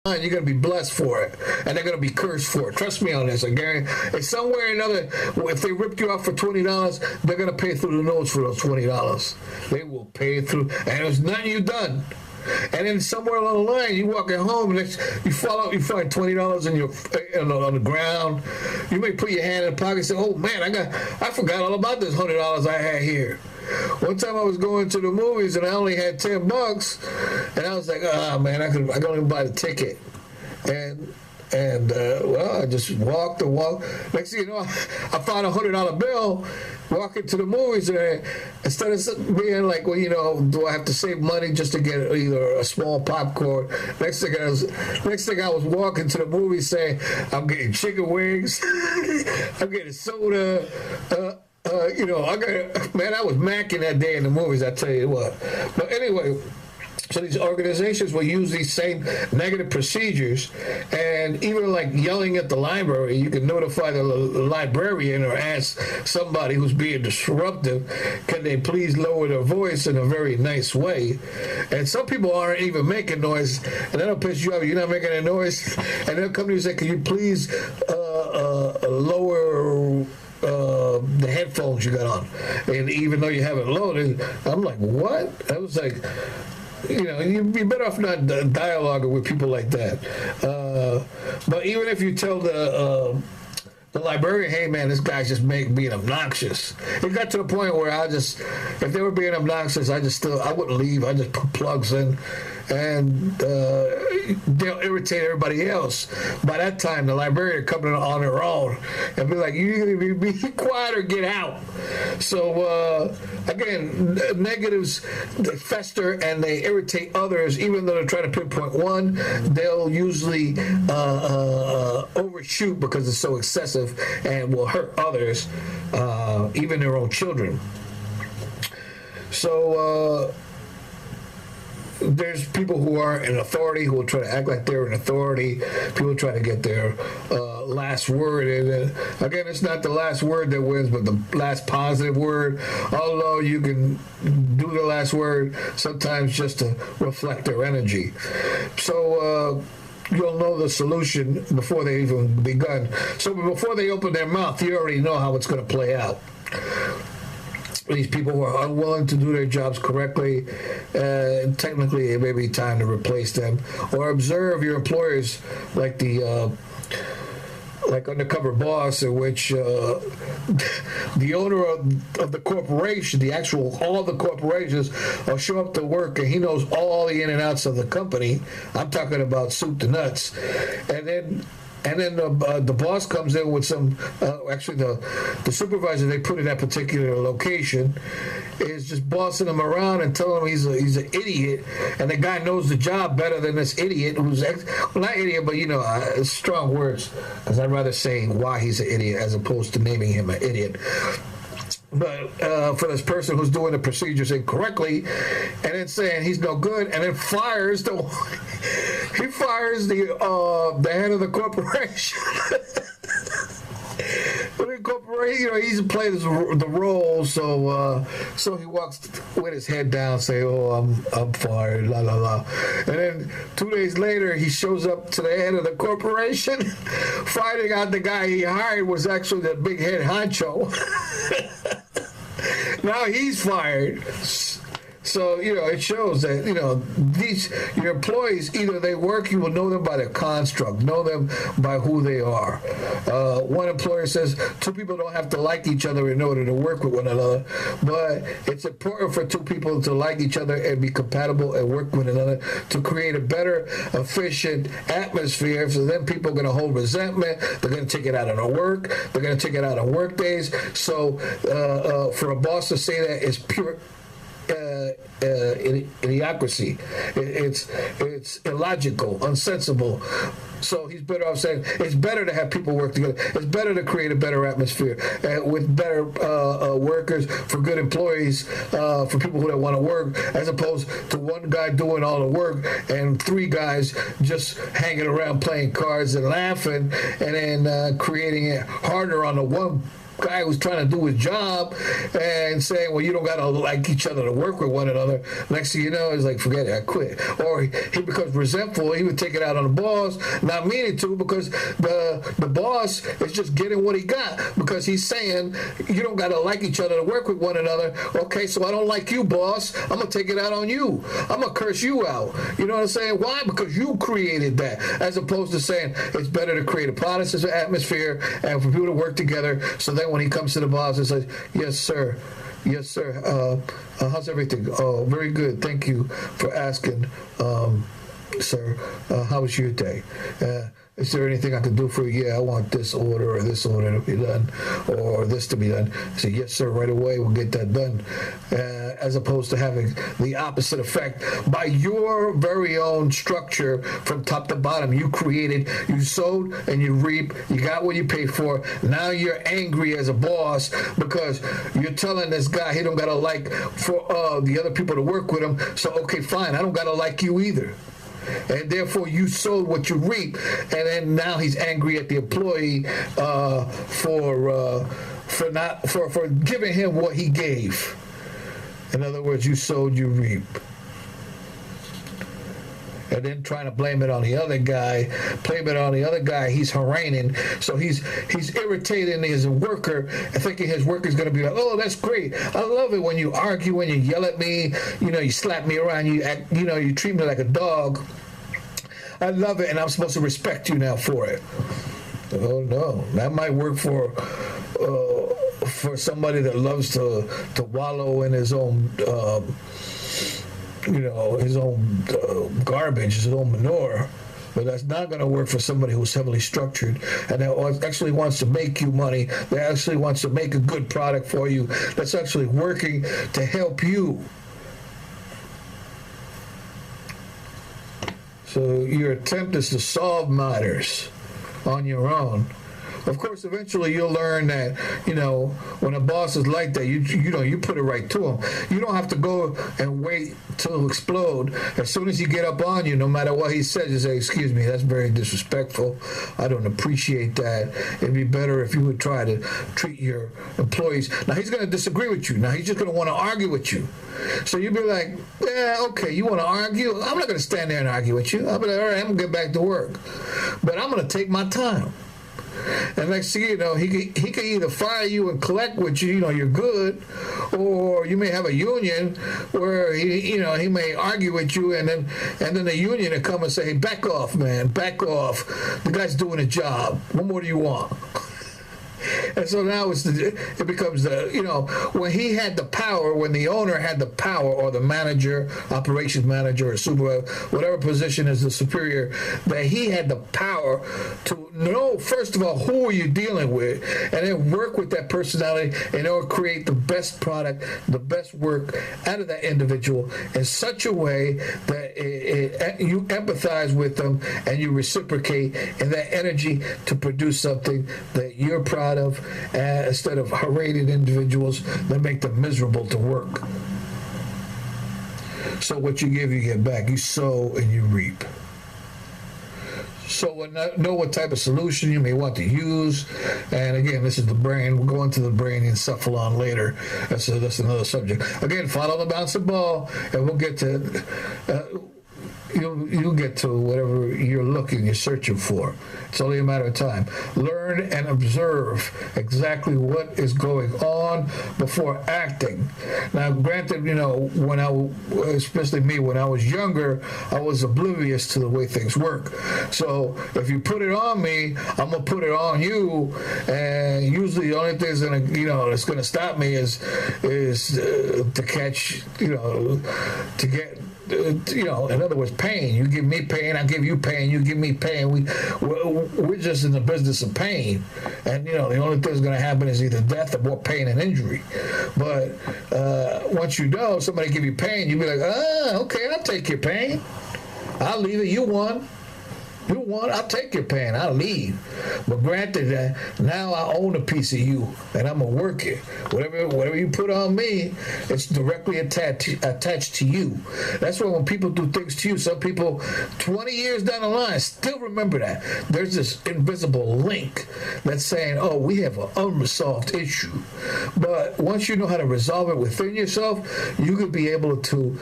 line, you're going to be blessed for it, and they're going to be cursed for it. Trust me on this. I guarantee. It's somewhere or another. If they ripped you off for $20, they're going to pay through the nose for those $20. They will pay through, and there's nothing you done. And then somewhere along the line, you walk at home, and you fall out, you find $20 on the ground. You may put your hand in the pocket and say, "Oh man, I forgot all about this $100 I had here." One time I was going to the movies and I only had $10, and I was like, "Oh man, I can only buy the ticket." Well, I just walked and walked. Next thing you know, I found a $100 bill walking to the movies, and instead of being like, well, do I have to save money just to get either a small popcorn? Next thing I was walking to the movies saying, I'm getting chicken wings, I'm getting soda. I was macking that day in the movies, I tell you what. But anyway, so these organizations will use these same negative procedures, and even like yelling at the library, you can notify the librarian or ask somebody who's being disruptive, can they please lower their voice in a very nice way? And some people aren't even making noise, and that'll piss you off. You're not making a noise, and they'll come to you and say, can you please lower the headphones you got on? And even though you have it loaded, I'm like, what? I was like, you'd be better off not dialoguing with people like that. But even if you tell the librarian, hey man, this guy's just being obnoxious. It got to the point where if they were being obnoxious, I wouldn't leave. I just put plugs in, and they'll irritate everybody else. By that time, the librarian coming on her own and be like, you either be quiet or get out. So again, negatives, they fester and they irritate others. Even though they're trying to pinpoint one, they'll usually overshoot because it's so excessive and will hurt others, even their own children. So there's people who are in authority who will try to act like they're in authority. People try to get their last word. And again, it's not the last word that wins, but the last positive word. Although you can do the last word sometimes just to reflect their energy. So you'll know the solution before they even begun. So before they open their mouth, you already know how it's going to play out. These people who are unwilling to do their jobs correctly, technically it may be time to replace them. Or observe your employers like like Undercover Boss, in which the owner of the corporation, all the corporations, will show up to work and he knows all the in and outs of the company. I'm talking about soup to nuts. And then the boss comes in with some, actually the supervisor they put in that particular location is just bossing him around and telling him he's an idiot, and the guy knows the job better than this idiot who's, not idiot, but strong words, because I'd rather say why he's an idiot as opposed to naming him an idiot. But for this person who's doing the procedures incorrectly, and then saying he's no good, and then fires the head of the corporation. He's played the role, so he walks with his head down, say, "Oh, I'm fired," la la la, and then 2 days later he shows up to the head of the corporation, finding out the guy he hired was actually the big head honcho. Now he's fired. So, it shows that, your employees, either they work, you will know them by their construct, know them by who they are. One employer says two people don't have to like each other in order to work with one another, but it's important for two people to like each other and be compatible and work with one another to create a better, efficient atmosphere. So then people are going to hold resentment. They're going to take it out on their work. They're going to take it out on work days. So for a boss to say that is pure idiocracy. It's illogical, unsensible. So he's better off saying it's better to have people work together. It's better to create a better atmosphere with better workers, for good employees, for people who don't want to work, as opposed to one guy doing all the work and three guys just hanging around playing cards and laughing, and then creating it harder on the one guy who's trying to do his job and saying, well, you don't got to like each other to work with one another. Next thing you know, he's like, forget it, I quit. Or he becomes resentful. He would take it out on the boss, not meaning to, because the boss is just getting what he got, because he's saying, you don't got to like each other to work with one another. Okay, so I don't like you, boss. I'm going to take it out on you. I'm going to curse you out. You know what I'm saying? Why? Because you created that, as opposed to saying it's better to create a positive atmosphere and for people to work together, so then when he comes to the boss and says, yes, sir. Yes, sir. How's everything? Oh, very good. Thank you for asking, sir. How was your day? Is there anything I can do for you? Yeah, I want this order or this order to be done, or this to be done. I say, yes, sir, right away, we'll get that done. As opposed to having the opposite effect. By your very own structure from top to bottom, you created, you sowed and you reap, you got what you paid for. Now you're angry as a boss because you're telling this guy he don't got to like for the other people to work with him. So, okay, fine, I don't got to like you either. And therefore you sowed what you reap, and then now he's angry at the employee for giving him what he gave. In other words, you sowed, you reap. And then trying to blame it on the other guy, he's haranguing. So he's irritating his worker and thinking his worker's going to be like, oh, that's great. I love it when you argue, when you yell at me, you slap me around, you treat me like a dog. I love it, and I'm supposed to respect you now for it. Oh, no. That might work for somebody that loves to wallow in his own his own garbage, his own manure. But that's not going to work for somebody who's heavily structured and that actually wants to make you money, that actually wants to make a good product for you, that's actually working to help you. So your attempt is to solve matters on your own. Of course, eventually you'll learn that, when a boss is like that, you put it right to him. You don't have to go and wait till explode. As soon as he get up on you, no matter what he says, you say, excuse me, that's very disrespectful. I don't appreciate that. It'd be better if you would try to treat your employees. Now, he's going to disagree with you. Now, he's just going to want to argue with you. So you'd be like, yeah, okay, you want to argue? I'm not going to stand there and argue with you. I'll be like, all right, I'm going to get back to work. But I'm going to take my time. And next thing you know, he could either fire you and collect what you're good, or you may have a union where he may argue with you, and then the union will come and say, hey, back off, man, back off. The guy's doing a job. What more do you want? And so now it becomes when he had the power, when the owner had the power, or the manager, operations manager, or supervisor, whatever position is the superior, that he had the power to know, first of all, who are you dealing with, and then work with that personality in order to create the best product, the best work out of that individual in such a way that you empathize with them and you reciprocate in that energy to produce something that you're proud of, instead of haranguing individuals that make them miserable to work. So what you give, you get back. You sow and you reap. So know what type of solution you may want to use. And again, this is the brain. We'll go into the brain encephalon later. That's another subject. Again, follow the bouncing ball, and we'll get to you'll get to whatever you're searching for. It's only a matter of time. Learn and observe exactly what is going on before acting. Now, granted, especially me, when I was younger, I was oblivious to the way things work. So if you put it on me, I'm gonna put it on you. And usually, the only thing that's gonna stop me is to catch, to get. In other words, pain. You give me pain, I give you pain, you give me pain. We're just in the business of pain. And, the only thing that's going to happen is either death or more pain and injury. But once somebody give you pain, you'll be like, okay, I'll take your pain. I'll leave it. You won. You want, I'll take your pain. I'll leave. But granted that now I own a piece of you, and I'm gonna work it. Whatever you put on me, it's directly attached to you. That's why when people do things to you, some people 20 years down the line still remember that. There's this invisible link that's saying, oh, we have an unresolved issue. But once you know how to resolve it within yourself, you could be able to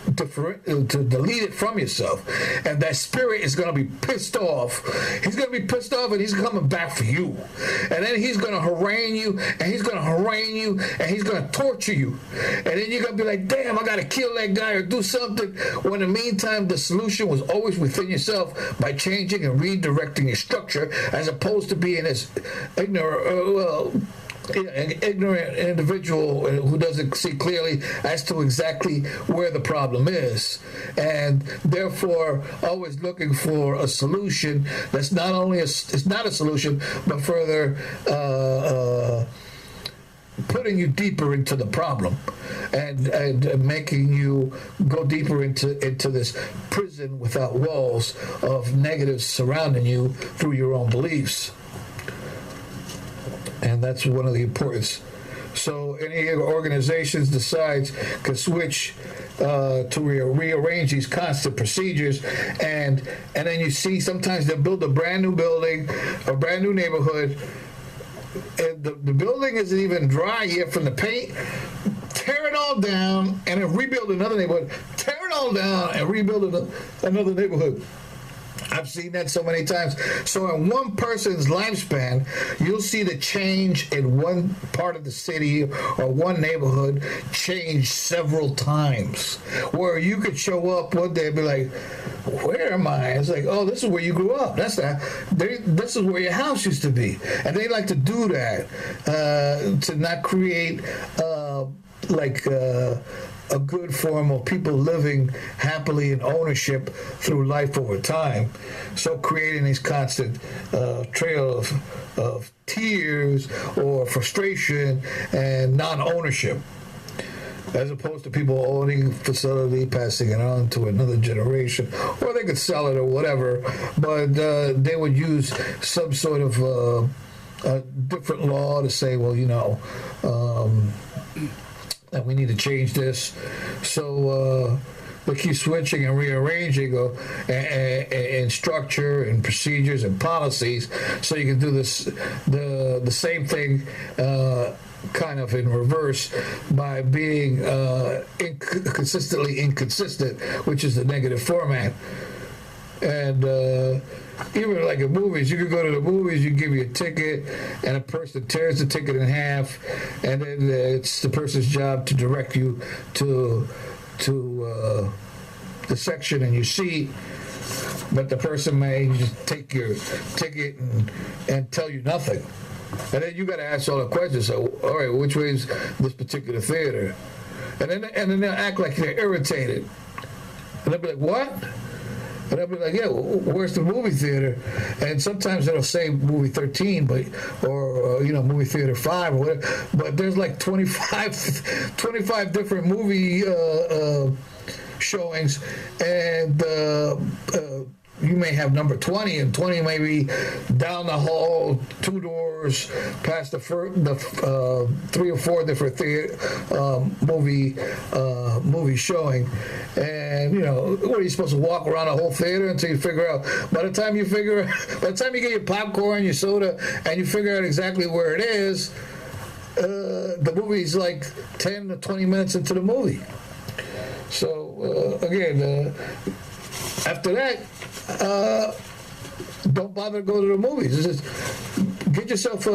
delete it from yourself. And that spirit is going to be pissed off. He's going to be pissed off, and he's coming back for you. And then he's going to harangue you, and he's going to harangue you, and he's going to torture you. And then you're going to be like, damn, I got to kill that guy or do something. When in the meantime, the solution was always within yourself by changing and redirecting your structure, as opposed to being as ignorant, an ignorant individual who doesn't see clearly as to exactly where the problem is, and therefore always looking for a solution that's not only it's not a solution, but further putting you deeper into the problem and making you go deeper into this prison without walls of negatives surrounding you through your own beliefs. And that's one of the importance. So any organizations can switch to rearrange these constant procedures, and then you see sometimes they'll build a brand new building, a brand new neighborhood, and the building isn't even dry yet from the paint. Tear it all down and then rebuild another neighborhood. Tear it all down and rebuild another neighborhood. I've seen that so many times. So in one person's lifespan, you'll see the change in one part of the city or one neighborhood change several times. Where you could show up one day and be like, where am I? It's like, oh, this is where you grew up. This is where your house used to be. And they like to do that to not create a good form of people living happily in ownership through life over time. So creating these constant trail of tears or frustration and non-ownership, as opposed to people owning a facility, passing it on to another generation, or they could sell it or whatever, but they would use some sort of a different law to say, well, that we need to change this. So they keep switching and rearranging and structure and procedures and policies, so you can do this the same thing kind of in reverse by being consistently inconsistent, which is the negative format. And even like in movies, you could go to the movies, you give you a ticket, and a person tears the ticket in half, and then it's the person's job to direct you to the section in your seat. But the person may just take your ticket and tell you nothing. And then you got to ask all the questions. So, all right, which way is this particular theater? And then they'll act like they're irritated. And they'll be like, what? And I'll be like, yeah, where's the movie theater? And sometimes it'll say movie 13, or movie theater 5 or whatever. But there's like 25 different movie showings, and you may have number 20, and 20 may be down the hall, 2 doors past the 3 or 4 different movie showing. And what are you supposed to walk around the whole theater until you figure out? By the time you get your popcorn, your soda, and you figure out exactly where it is, the movie's like 10 to 20 minutes into the movie. So again, after that, don't bother to go to the movies. Just get yourself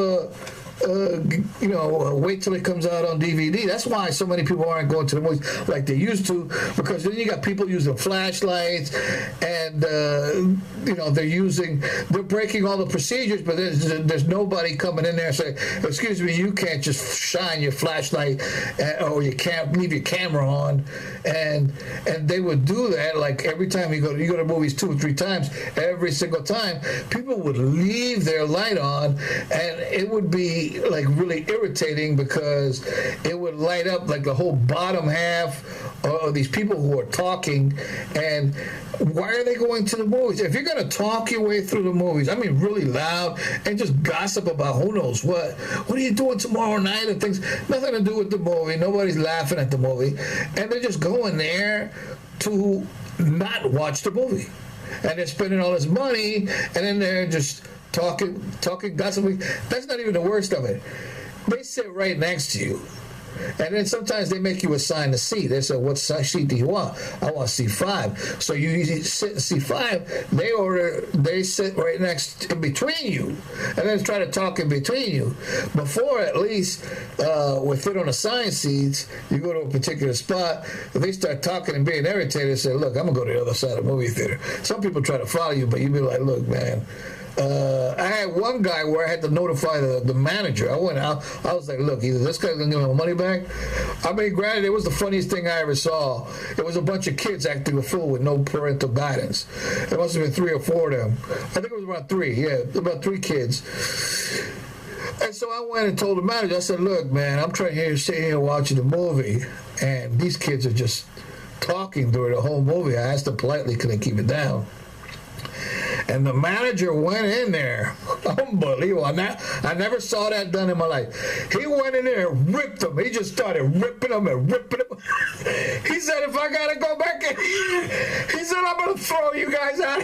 wait till it comes out on DVD. That's why so many people aren't going to the movies like they used to, because then you got people using flashlights, and they're breaking all the procedures, but there's nobody coming in there and saying, excuse me, you can't just shine your flashlight or you can't leave your camera on. And they would do that like every time you go to movies 2 or 3 times. Every single time people would leave their light on, and it would be like really irritating because it would light up like the whole bottom half these people who are talking, and why are they going to the movies? If you're going to talk your way through the movies, I mean really loud, and just gossip about who knows what are you doing tomorrow night, and things, nothing to do with the movie, nobody's laughing at the movie, and they're just going there to not watch the movie. And they're spending all this money, and then they're just talking, gossiping. That's not even the worst of it. They sit right next to you. And then sometimes they make you assign a seat. They say, what seat do you want? I want seat 5. So you sit in seat 5. They sit right next, in between you, and then try to talk in between you. Before, at least, with it on assigned seats, you go to a particular spot. If they start talking and being irritated, they say, look, I'm going to go to the other side of the movie theater. Some people try to follow you, but you be like, look, man. I had one guy where I had to notify the manager. I went out. I was like, look, either this guy's going to give me my money back. I mean, granted, it was the funniest thing I ever saw. It was a bunch of kids acting a fool with no parental guidance. It must have been 3 or 4 of them. I think it was around 3. Yeah, about 3 kids. And so I went and told the manager, I said, look, man, I'm trying to sit here watching the movie, and these kids are just talking during the whole movie. I asked them politely, can they keep it down? And the manager went in there. Unbelievable. I never saw that done in my life. He went in there and ripped them. He just started ripping them and ripping them. He said, if I got to go back in, he said, I'm going to throw you guys out.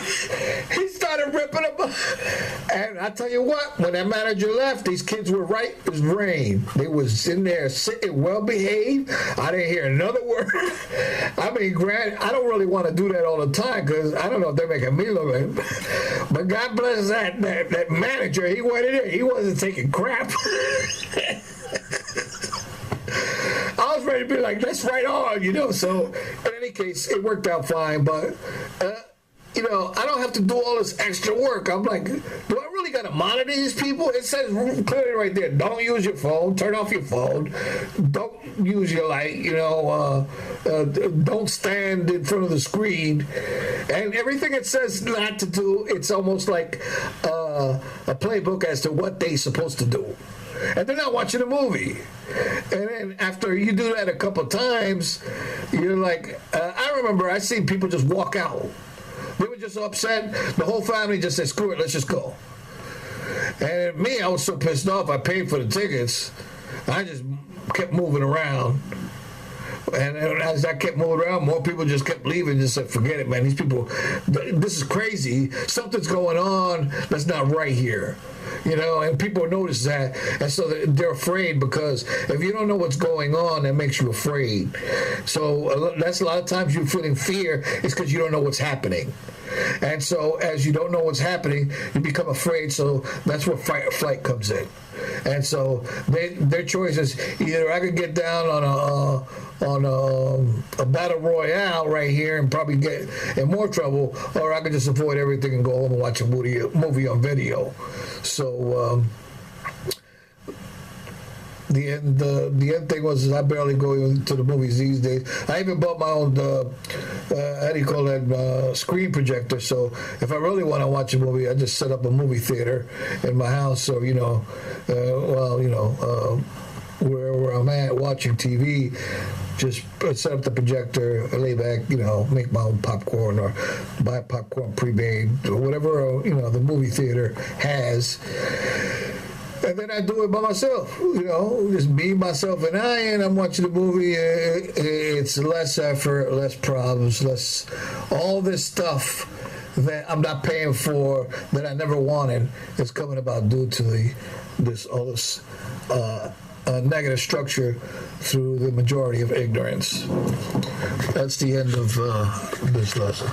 He started ripping them. And I tell you what, when that manager left, these kids were right as rain. They was in there sitting well behaved. I didn't hear another word. I mean, granted, I don't really want to do that all the time because I don't know if they're making me look like. But God bless that manager. He went in there. He wasn't taking crap. I was ready to be like, that's right on, you know. So, in any case, it worked out fine. But, you know, I don't have to do all this extra work. I'm like, do I really got to monitor these people? It says clearly right there, don't use your phone. Turn off your phone. Don't use your light, you know. Don't stand in front of the screen. And everything it says not to do, it's almost like a playbook as to what they're supposed to do. And they're not watching a movie. And then after you do that a couple times, you're like, I remember I seen people just walk out. They were just upset. The whole family just said, screw it, let's just go. And me, I was so pissed off, I paid for the tickets. I just kept moving around. And as I kept moving around, more people just kept leaving. Just said, forget it, man. These people, this is crazy. Something's going on that's not right here. You know, and people notice that. And so they're afraid because if you don't know what's going on, that makes you afraid. So that's a lot of times you're feeling fear is because you don't know what's happening. And so as you don't know what's happening, you become afraid. So that's where fight or flight comes in. And so their choice is either I could get down on a battle royale right here and probably get in more trouble, or I could just avoid everything and go home and watch a movie on video. So the end thing was I barely go to the movies these days. I even bought my own how do you call that, screen projector. So if I really want to watch a movie, I just set up a movie theater in my house. So you know, wherever I'm at watching TV, just set up the projector, lay back, you know, make my own popcorn or buy popcorn pre-made or whatever, you know, the movie theater has. And then I do it by myself, you know, just me, myself, and I, and I'm watching the movie. It's less effort, less problems, less all this stuff that I'm not paying for that I never wanted is coming about due to this negative structure through the majority of ignorance. That's the end of this lesson.